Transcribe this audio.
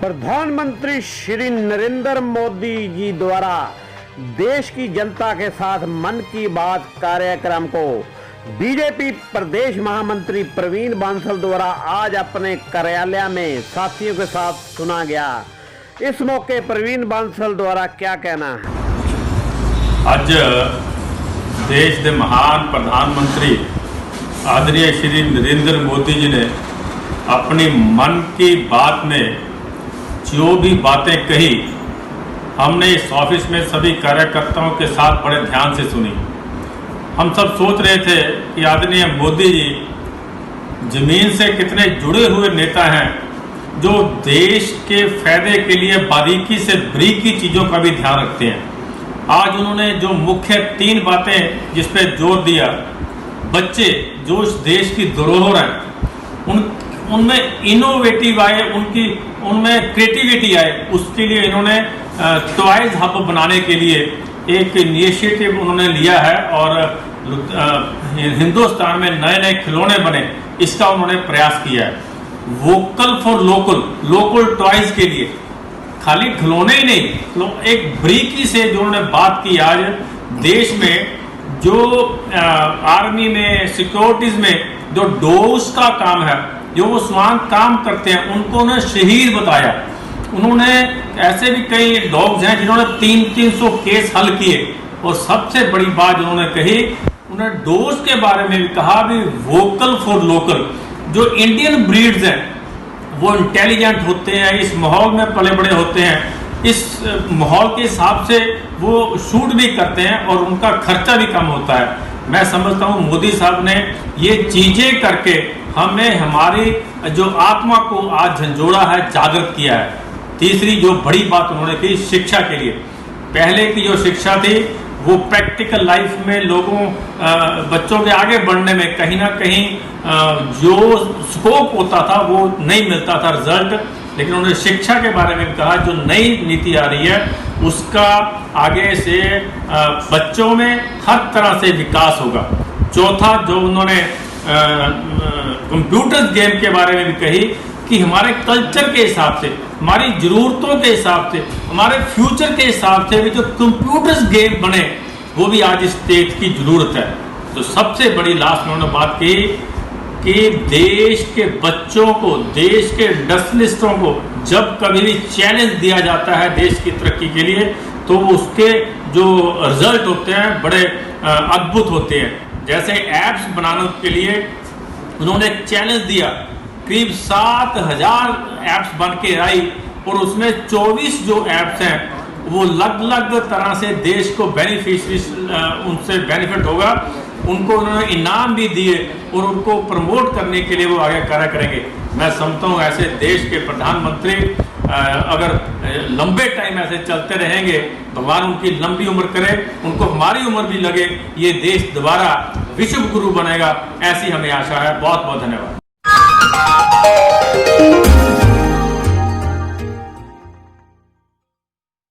प्रधानमंत्री श्री नरेंद्र मोदी जी द्वारा देश की जनता के साथ मन की बात कार्यक्रम को बीजेपी प्रदेश महामंत्री प्रवीण बांसल द्वारा आज अपने कार्यालय में साथियों के साथ सुना गया। इस मौके प्रवीण बांसल द्वारा क्या कहना है? आज देश के महान प्रधानमंत्री आदरणीय श्री नरेंद्र मोदी जी ने अपनी मन की बात में जो भी बातें कही, हमने इस ऑफिस में सभी कार्यकर्ताओं के साथ बड़े ध्यान से सुनी। हम सब सोच रहे थे कि आदरणीय मोदी जी जमीन से कितने जुड़े हुए नेता हैं, जो देश के फायदे के लिए बारीकी से बारीकी चीज़ों का भी ध्यान रखते हैं। आज उन्होंने जो मुख्य 3 बातें जिस पे जोर दिया, बच्चे जो इस देश की धरोहर हैं, उनमें इनोवेटिव आए, उनमें क्रिएटिविटी आए, उसके लिए इन्होंने टॉयज हब बनाने के लिए एक इनिशिएटिव उन्होंने लिया है और हिंदुस्तान में नए नए खिलौने बने, इसका उन्होंने प्रयास किया है। Vocal for local, local toys के लिए, खाली खिलौने ही नहीं, एक बारीकी से जो उन्होंने बात की। आज देश में जो आर्मी में, सिक्योरिटीज में जो डॉग्स का काम है, जो वो स्वान काम करते हैं, उनको उन्होंने शहीद बताया। उन्होंने ऐसे भी कई डॉग्स हैं जिन्होंने 300 केस हल किए। और सबसे बड़ी बात उन्होंने कही, उन्होंने डॉग्स के बारे में भी कहा भी वोकल फॉर लोकल। जो इंडियन ब्रीड्स हैं वो इंटेलिजेंट होते हैं, इस माहौल में पले बड़े होते हैं, इस माहौल के हिसाब से वो शूट भी करते हैं और उनका खर्चा भी कम होता है। मैं समझता हूँ मोदी साहब ने ये चीजें करके हमने हमारी जो आत्मा को आज झंझोड़ा है, जागृत किया है। तीसरी जो बड़ी बात उन्होंने की, शिक्षा के लिए। पहले की जो शिक्षा थी वो प्रैक्टिकल लाइफ में लोगों बच्चों के आगे बढ़ने में कहीं ना कहीं जो स्कोप होता था वो नहीं मिलता था रिजल्ट। लेकिन उन्होंने शिक्षा के बारे में कहा, जो नई नीति आ रही है उसका आगे से बच्चों में हर तरह से विकास होगा। चौथा जो उन्होंने कंप्यूटर गेम के बारे में भी कही कि हमारे कल्चर के हिसाब से, हमारी जरूरतों के हिसाब से, हमारे फ्यूचर के हिसाब से भी जो कंप्यूटर गेम बने, वो भी आज इस देश की जरूरत है। तो सबसे बड़ी लास्ट उन्होंने बात की कि देश के बच्चों को, देश के इंडस्ट्रियलिस्टों को जब कभी भी चैलेंज दिया जाता है देश की तरक्की के लिए, तो उसके जो रिजल्ट होते हैं बड़े अद्भुत होते हैं। जैसे एप्स बनाने के लिए उन्होंने एक चैलेंज दिया, करीब 7000 एप्स बन के आई और उसमें 24 जो एप्स हैं वो अलग अलग तरह से देश को बेनिफिशरीज उनसे बेनिफिट होगा। उनको उन्होंने इनाम भी दिए और उनको प्रमोट करने के लिए वो आगे कार्य करेंगे। मैं समझता हूँ ऐसे देश के प्रधानमंत्री अगर लंबे टाइम ऐसे चलते रहेंगे, भगवान उनकी लंबी उम्र करे, उनको हमारी उम्र भी लगे, ये देश दोबारा विश्व गुरु बनेगा, ऐसी हमें आशा है। बहुत बहुत धन्यवाद।